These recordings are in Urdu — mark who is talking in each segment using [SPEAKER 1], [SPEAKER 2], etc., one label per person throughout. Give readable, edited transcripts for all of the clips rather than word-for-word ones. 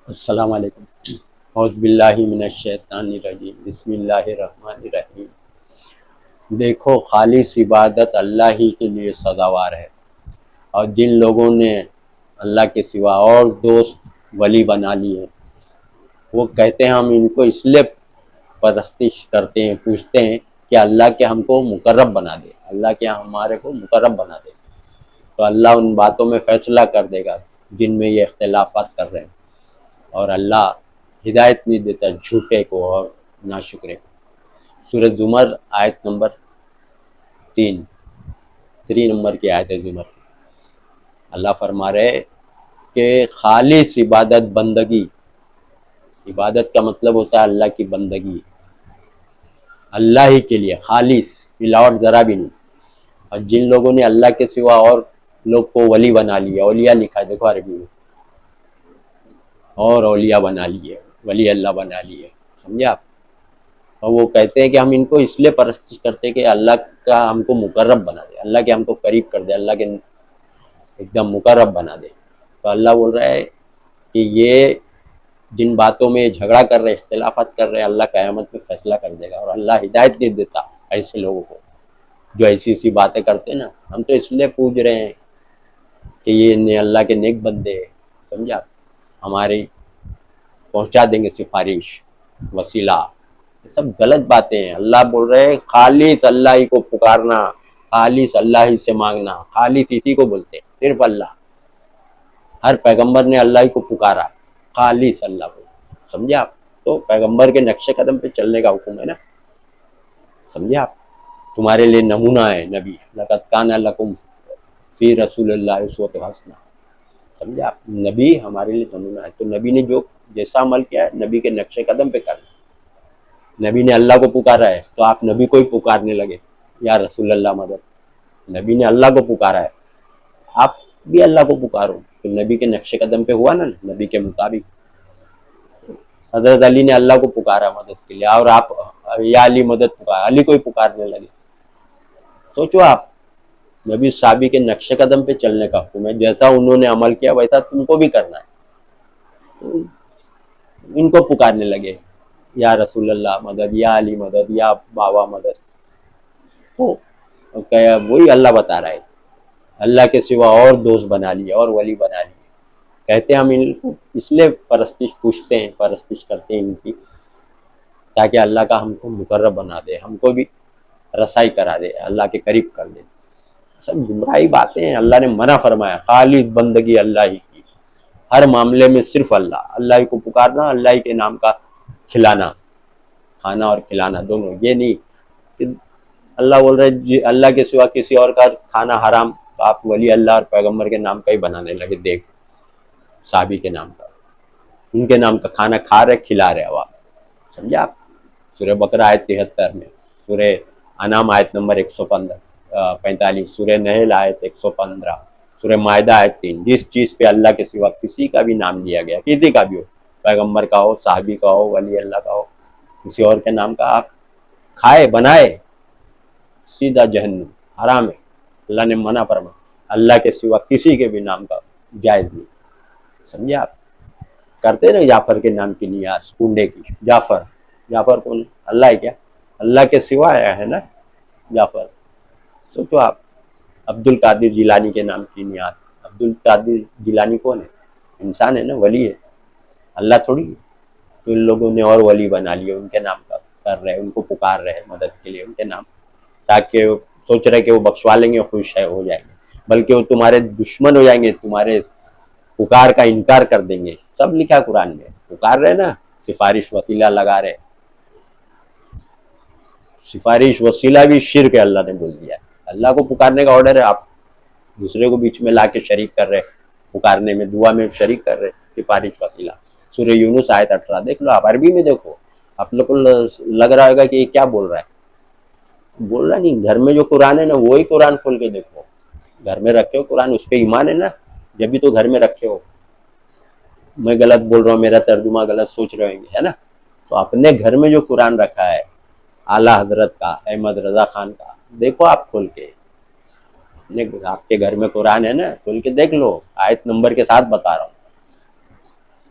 [SPEAKER 1] السلام علیکم۔ اعوذ باللہ من الشیطان الرجیم، بسم اللہ الرحمن الرحیم۔ دیکھو، خالص عبادت اللہ ہی کے لیے سزاوار ہے، اور جن لوگوں نے اللہ کے سوا اور دوست ولی بنا لیے، وہ کہتے ہیں ہم ان کو اس لیے پرستش کرتے ہیں، پوچھتے ہیں کہ اللہ کے ہم کو مقرب بنا دے، اللہ کے ہمارے کو مقرب بنا دے، تو اللہ ان باتوں میں فیصلہ کر دے گا جن میں یہ اختلافات کر رہے ہیں، اور اللہ ہدایت نہیں دیتا جھوٹے کو اور ناشکرے کو۔ سورہ زمر آیت نمبر 3 نمبر کی آیت ہے زمر۔ اللہ فرما رہے کہ خالص عبادت بندگی، عبادت کا مطلب ہوتا ہے اللہ کی بندگی، اللہ ہی کے لیے خالص، ملاوٹ ذرا بھی نہیں۔ اور جن لوگوں نے اللہ کے سوا اور لوگ کو ولی بنا لیا، اولیاء لکھا ہے دیکھو عربی میں، اور اولیاء بنا لیے، ولی اللہ بنا لیے، سمجھے آپ؟ اور وہ کہتے ہیں کہ ہم ان کو اس لیے پرستش کرتے کہ اللہ کا ہم کو مقرب بنا دے، اللہ کے ہم کو قریب کر دے، اللہ کے ایک دم مقرب بنا دے۔ تو اللہ بول رہا ہے کہ یہ جن باتوں میں جھگڑا کر رہے، اختلافات کر رہے، اللہ قیامت میں فیصلہ کر دے گا، اور اللہ ہدایت نہیں دیتا ایسے لوگوں کو جو ایسی ایسی باتیں کرتے ہیں نا۔ ہم تو اس لیے پوچھ رہے ہیں کہ یہ اللہ کے نیک بندے ہیں، سمجھا، ہماری پہنچا دیں گے سفارش، وسیلہ، یہ سب غلط باتیں ہیں۔ اللہ بول رہے ہیں خالص اللہ ہی کو پکارنا، خالص اللہ ہی سے مانگنا، خالص اسی کو بولتے ہیں، صرف اللہ۔ ہر پیغمبر نے اللہ ہی کو پکارا، خالص اللہ کو، سمجھے آپ؟ تو پیغمبر کے نقش قدم پہ چلنے کا حکم ہے نا، سمجھے آپ؟ تمہارے لیے نمونہ ہے نبی، لقد کان لکم فی رسول اللہ اسوۃ حسنہ، سمجھے آپ؟ نبی ہمارے لیے نمونہ ہے، تو نبی نے جو جیسا عمل کیا ہے نبی کے نقش قدم پہ کرنا۔ نبی نے اللہ کو پکارا ہے تو آپ نبی کو ہی پکارنے لگے، یا رسول اللہ مدد۔ نبی نے اللہ کو پکارا ہے، آپ بھی اللہ کو پکارو، تو نبی کے نقش قدم پہ ہوا نا، نبی کے مطابق۔ حضرت علی نے اللہ کو پکارا مدد کے لیے، اور آپ یا علی مدد پکارا، علی کو ہی پکارنے لگے۔ سوچو آپ، نبی صحابی کے نقش قدم پہ چلنے کا حکم ہے، جیسا انہوں نے عمل کیا ویسا تم کو بھی کرنا ہے۔ ان کو پکارنے لگے، یا رسول اللہ مدد، یا علی مدد، یا بابا مدد۔ تو وہی اللہ بتا رہا ہے، اللہ کے سوا اور دوست بنا لیے اور ولی بنا لیے۔ کہتے ہیں ہم ان کو اس لیے پرستش پوچھتے ہیں، پرستش کرتے ہیں ان کی، تاکہ اللہ کا ہم کو مقرب بنا دے، ہم کو بھی رسائی کرا دے، اللہ کے قریب کر دے۔ سب گمراہی باتیں ہیں۔ اللہ نے منع فرمایا خالص بندگی اللہ ہی کی، ہر معاملے میں صرف اللہ، اللہ ہی کو پکارنا، اللہ ہی کے نام کا کھلانا، کھانا اور کھلانا دونوں۔ یہ نہیں کہ اللہ بول رہے جی اللہ کے سوا کسی اور کا کھانا حرام، تو آپ ولی اللہ اور پیغمبر کے نام کا ہی بنانے لگے، دیکھ صحابی کے نام کا، ان کے نام کا کھانا کھا رہے، کھلا رہے ہو آپ، سمجھا آپ؟ سورہ بقرہ آیت 73 میں، سورہ انعام آیت نمبر 145، سورہ نحل آیت 115، سورہ مائدہ آیت 3۔ جس چیز پہ اللہ کے سوا کسی کا بھی نام لیا گیا، کسی کا بھی ہو، پیغمبر کا ہو، صحابی کا ہو، ولی اللہ کا ہو، کسی اور کے نام کا آپ کھائے بنائے، سیدھا جہنم، حرام ہے۔ اللہ نے منع فرمایا، اللہ کے سوا کسی کے بھی نام کا جائز نہیں، سمجھے آپ؟ کرتے نا جعفر کے نام کی نیاز، کنڈے کی، جعفر، جعفر کون؟ اللہ ہے کیا؟ اللہ کے سوا آیا ہے نا جعفر۔ سوچو آپ، عبد القادر جیلانی کے نام کی نیاز، عبد القادر جیلانی کون ہے؟ انسان ہے نا، ولی ہے، اللہ تھوڑی ہے۔ تو ان لوگوں نے اور ولی بنا لیے، ان کے نام کا کر رہے، ان کو پکار رہے مدد کے لیے، ان کے نام، تاکہ سوچ رہے کہ وہ بخشوا لیں گے، خوش ہے ہو جائیں گے، بلکہ وہ تمہارے دشمن ہو جائیں گے، تمہارے پکار کا انکار کر دیں گے۔ سب لکھا قرآن میں، پکار رہے نا، سفارش وسیلہ لگا رہے، سفارش وسیلہ بھی شرک ہے، اللہ نے بول دیا ہے۔ اللہ کو پکارنے کا آرڈر ہے، آپ دوسرے کو بیچ میں لا کے شریک کر رہے، پکارنے میں، دعا میں شریک کر رہے، سفارش وسیلہ۔ سورہ یونس آیت 18 دیکھ لو آپ، عربی میں دیکھو، آپ لوگ کو لگ رہا ہوگا کہ یہ کیا بول رہا ہے، بول رہا نہیں، گھر میں جو قرآن ہے نا وہی قرآن کھول کے دیکھو، گھر میں رکھے ہو قرآن، اس پہ ایمان ہے نا، جبھی تو گھر میں رکھے ہو۔ میں غلط بول رہا ہوں، میرا ترجمہ غلط سوچ رہے ہیں، ہے نا؟ تو اپنے گھر میں جو قرآن رکھا ہے، اعلیٰ حضرت کا، احمد رضا خان کا، دیکھو آپ کھول کے، آپ کے گھر میں قرآن ہے نا، کھول کے دیکھ لو، آیت نمبر کے ساتھ بتا رہا ہوں۔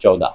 [SPEAKER 1] 14।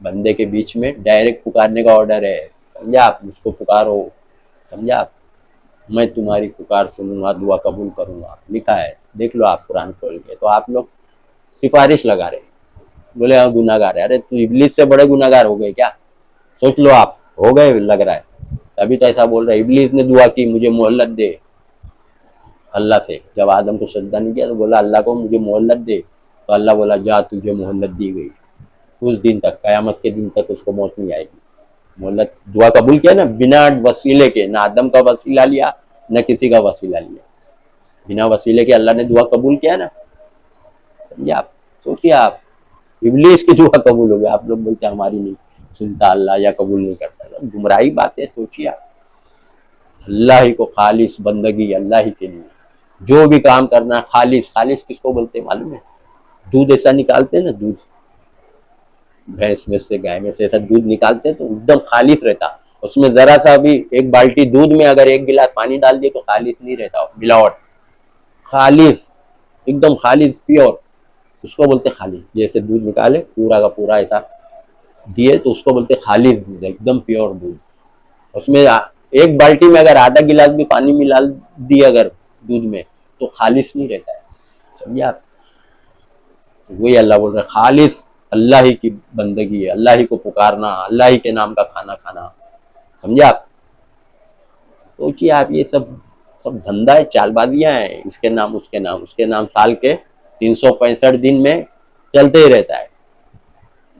[SPEAKER 1] بندے کے بیچ میں ڈائریکٹ پکارنے کا آرڈر ہے. سمجھا آپ؟ مجھ کو پکارو. سمجھا آپ؟ میں تمہاری پکار سنوں گا, دعا قبول کروں گا. لکھا ہے, دیکھ لو آپ قرآن کھول کے. تو آپ لوگ سفارش لگا رہے, بولے ہاں گناہ گار ہے. ارے تو ابلیس سے بڑے گناہ گار ہو گئے کیا؟ سوچ لو آپ, ہو گئے لگ رہا ہے. ابھی تو ایسا بول رہا ہے, ابلیس نے دعا کی مجھے مہلت دے اللہ سے. جب آدم کو سجدہ نہیں کیا تو بولا اللہ کو مجھے مہلت دے, تو اللہ بولا جا تجھے مہلت دی گئی. اس دن تک, قیامت کے دن تک اس کو موت نہیں آئے گی. مہلت, دعا قبول کیا نا بنا وسیلے کے, نہ آدم کا وسیلہ لیا نہ کسی کا وسیلہ لیا, بنا وسیلے کے اللہ نے دعا قبول کیا نا. سمجھے آپ؟ سوچیے آپ, ابلیس کی دعا قبول ہو گیا. آپ لوگ بولتے ہماری نہیں سنتا اللہ یا قبول نہیں کرتا. گمراہی بات ہے. سوچیے آپ, اللہ ہی کو خالص بندگی, اللہ ہی کے لیے جو بھی کام کرنا خالص. خالص کس کو بولتے ہیں معلوم ہے؟ دودھ ایسا نکالتے ہیں نا, دودھ بھینس میں سے گائے میں سے ایسا دودھ نکالتے ہیں تو ایک دم خالص رہتا. اس میں ذرا سا بھی ایک بالٹی دودھ میں اگر ایک گلاس پانی ڈال دیے تو خالص نہیں رہتا, ملاوٹ. خالص, ایک دم خالص پیور, اس کو بولتے خالص. جیسے دودھ نکالے پورا کا پورا ایسا دیے تو اس کو بولتے خالص دودھ, ایک دم پیور دودھ. اس میں ایک بالٹی میں اگر آدھا گلاس بھی پانی ملا دی اگر دودھ میں تو خالص نہیں رہتا ہے. سمجھے آپ؟ وہی اللہ بول رہے خالص اللہ ہی کی بندگی ہے, اللہ ہی کو پکارنا, اللہ ہی کے نام کا کھانا کھانا. سمجھے آپ؟ سوچیے آپ, یہ سب دھندا ہے, چال بازیاں ہیں. اس کے نام اس کے نام اس کے نام, سال کے 365 دن میں چلتے ہی رہتا ہے.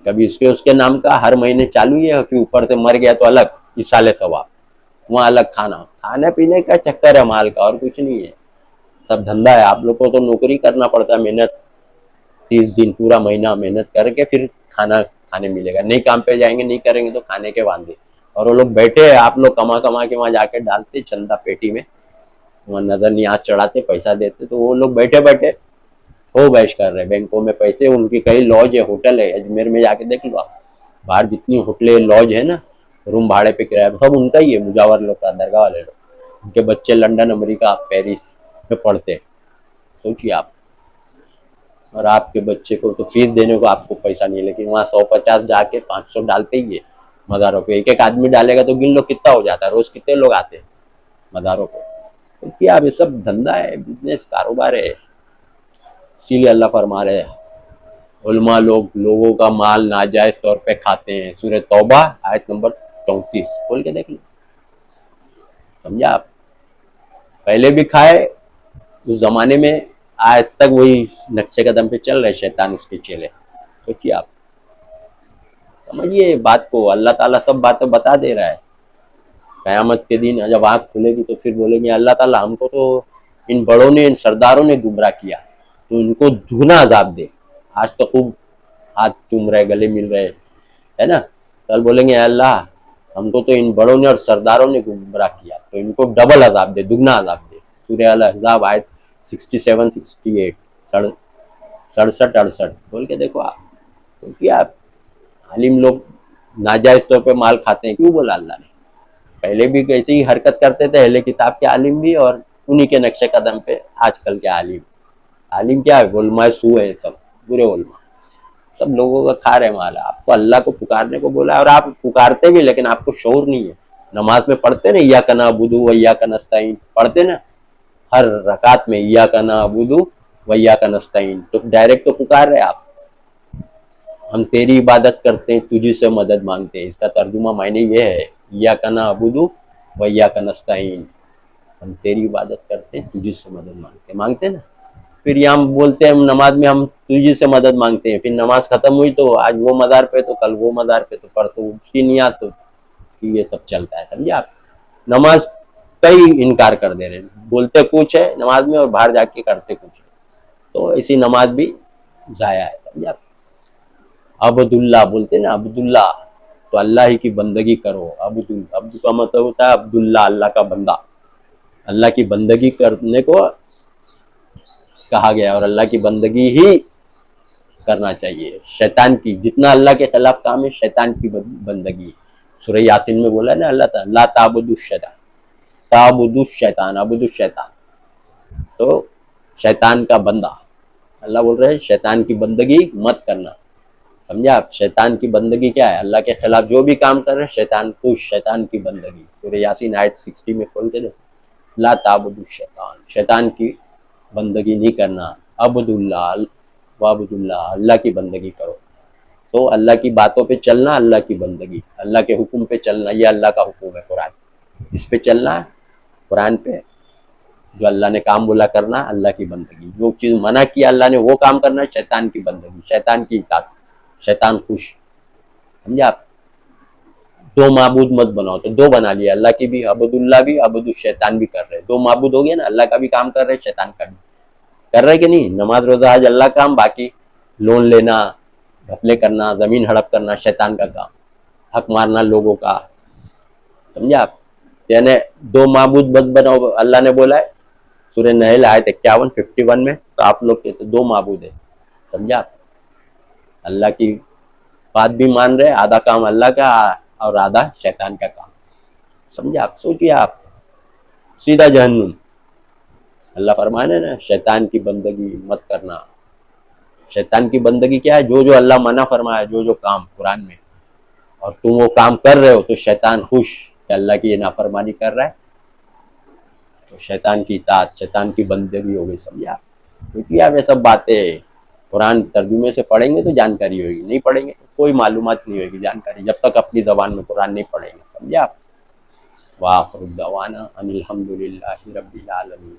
[SPEAKER 1] کبھی اس کے نام کا ہر مہینے چالو ہی ہے, پھر اوپر سے مر گیا تو الگ اصال ثواب, وہاں الگ کھانا. کھانے پینے کا چکر ہے مال کا, اور کچھ نہیں ہے. سب دھندا ہے. آپ لوگ کو تو نوکری کرنا پڑتا ہے, محنت 30 دن پورا مہینہ محنت کر کے پھر کھانا کھانے ملے گا. نہیں کام پہ جائیں گے, نہیں کریں گے تو کھانے کے واندے. اور وہ لوگ بیٹھے ہیں, آپ لوگ کما کما کے وہاں جا کے ڈالتے چندہ پیٹی میں, وہاں نظر نیاز چڑھاتے, پیسہ دیتے, تو وہ لوگ بیٹھے بیٹھے ہو بیش کر رہے. بینکوں میں پیسے, ان کی کئی لاج ہے, ہوٹل ہے. اجمیر میں جا کے دیکھ لو آپ, باہر جتنی ہوٹلیں لاج ہے نا, روم بھاڑے پہ کرایہ سب ان کا ہی ہے. مجاور لوگ کا, درگاہ والے لوگ, ان کے بچے لنڈن امریکہ پیرس میں پڑھتے. سوچیے آپ, اور آپ کے بچے کو تو فیس دینے کو آپ کو پیسہ نہیں ہے, لیکن وہاں 150 جا کے 500 ڈالتے ہی ہے مداروں پہ. ایک ایک آدمی ڈالے گا تو گن لو کتنا ہو جاتا ہے, روز کتنے لوگ آتے ہیں مداروں پہ. کیا یہ سب دھندا ہے, بزنس, کاروبار ہے. اسی لیے اللہ فرما رہے ہیں علماء لوگوں کا مال ناجائز طور پہ کھاتے ہیں. سورہ توبہ آیت نمبر 34 کھول کے دیکھ لو. سمجھا آپ؟ پہلے بھی کھائے اس زمانے میں, آج تک وہی نقشے قدم پہ چل رہے شیطان اس کے چیلے. سوچیے آپ, سمجھیے بات کو. اللہ تعالیٰ سب باتیں بتا دے رہا ہے. قیامت کے دن جب آنکھ کھلے گی تو پھر بولیں گے اللہ تعالیٰ ہم کو تو ان بڑوں نے, ان سرداروں نے گمراہ کیا, تو ان کو دگنا عذاب دے. آج تو خوب ہاتھ چوم رہے, گلے مل رہے ہے نا. کل بولیں گے اللہ ہم کو تو ان بڑوں نے اور سرداروں نے گمراہ کیا, تو ان کو ڈبل عذاب دے, دگنا عذاب دے. سورہ الاحزاب آیت 67 68 67 68 بول کے دیکھو آپ. تو کیا عالم لوگ ناجائز طور پہ مال کھاتے ہیں, کیوں بولا اللہ نے؟ پہلے بھی ایسی ہی حرکت کرتے تھے اہل کتاب کے عالم بھی, اور انہی کے نقش قدم پہ آج کل کے عالم. عالم کیا ہے, علماء سو ہے سب, برے علماء سب لوگوں کا کھا رہے مال. آپ کو اللہ کو پکارنے کو بولا ہے, اور آپ پکارتے بھی, لیکن آپ کو شعور نہیں ہے. نماز میں پڑھتے نا ایاک نعبد و ایاک نستعین, پڑھتے نا ہر رکعت میں ایاک نعبد و ایاک نستعین, تو ڈائریکٹ تو پکار رہے آپ. ہم تیری عبادت کرتے ہیں, تجھی سے مدد مانگتے ہیں. اس کا ترجمہ معنی یہ ہے, ایاک نعبد و ایاک نستعین, ہم تیری عبادت کرتے ہیں, تجھی سے مدد مانگتے نا. پھر یہاں ہم بولتے ہیں نماز میں ہم تجھی سے مدد مانگتے ہیں, پھر نماز ختم ہوئی تو آج وہ مزار پہ, تو کل وہ مزار پہ, تو پرسوں اس کی نیت, تو یہ سب چلتا ہے. سمجھے آپ؟ نماز کئی انکار کر دے رہے, بولتے کچھ ہے نماز میں اور باہر جا کے کرتے کچھ ہے. تو ایسی نماز بھی ضائع ہے. سمجھے آپ؟ عبداللہ بولتے نا, عبداللہ, تو اللہ ہی کی بندگی کرو. عبد کا مطلب ہوتا ہے عبداللہ, اللہ کا بندہ. اللہ کی بندگی کرنے کو کہا گیا, اور اللہ کی بندگی ہی کرنا چاہیے. شیطان کی جتنا اللہ کے خلاف کام ہے, شیطان کی بندگی. سورہ یاسین میں بولا ہے نا اللہ تعالیٰ, لا تعبدوا الشیطان, تعبدوا الشیطان, عبدوا الشیطان, تو شیطان کا بندہ. اللہ بول رہے ہیں شیطان کی بندگی مت کرنا. سمجھا آپ؟ شیطان کی بندگی کیا ہے؟ اللہ کے خلاف جو بھی کام کر رہے شیطان خوش، شیطان کی بندگی. سورہ یاسین آیت 60 میں کھول کے دیکھو، لا تعبد الشیطان، شیطان کی بندگی نہیں کرنا، عبد اللہ وعبد اللہ، اللہ کی بندگی کرو. تو اللہ کی باتوں پہ چلنا اللہ کی بندگی، اللہ کے حکم پہ چلنا، یہ اللہ کا حکم ہے قرآن، اس پہ چلنا ہے قرآن پہ. جو اللہ نے کام بولا کرنا اللہ کی بندگی، جو چیز منع کیا اللہ نے وہ کام کرنا شیطان کی بندگی، شیطان کی اطاعت، شیطان خوش. سمجھا آپ؟ دو معبود مت بناؤ، تو دو بنا لیا، اللہ کی بھی عبد اللہ بھی، عبد الشیطان بھی کر رہے، دو معبود ہو گئے نا، اللہ کا بھی کام کر رہے شیطان کا بھی کر رہے کہ نہیں. نماز روزہ حج اللہ کا کام، باقی لون لینا، گھپلے کرنا، زمین ہڑپ کرنا شیطان کا کام، حق مارنا لوگوں کا. سمجھا آپ؟ یعنی دو معبود مت بناؤ اللہ نے بولا ہے سورہ نحل آیت 51 میں، تو آپ لوگ کہتے دو معبود ہیں. سمجھا آپ؟ اللہ کی بات بھی مان رہے، آدھا کام اللہ کا اور آدھا شیطان کا کام. سمجھا آپ؟ سوچیے آپ، سیدھا جہنم. اللہ فرمانے نا شیطان کی بندگی مت کرنا. شیطان کی بندگی کیا ہے؟ جو اللہ منع فرمایا، جو کام قرآن میں، اور تم وہ کام کر رہے ہو تو شیطان خوش کہ اللہ کی یہ نافرمانی کر رہا ہے، تو شیطان کی اطاعت، شیطان کی بندگی ہو گئی. سمجھا؟ کیونکہ آپ یہ سب باتیں قرآن ترجمے سے پڑھیں گے تو جانکاری ہوگی، نہیں پڑھیں گے کوئی معلومات نہیں ہوگی، جانکاری جب تک اپنی زبان میں قرآن نہیں پڑھیں گے. سمجھا آپ؟ وآخر دعوانا ان الحمد للہ رب العالمین.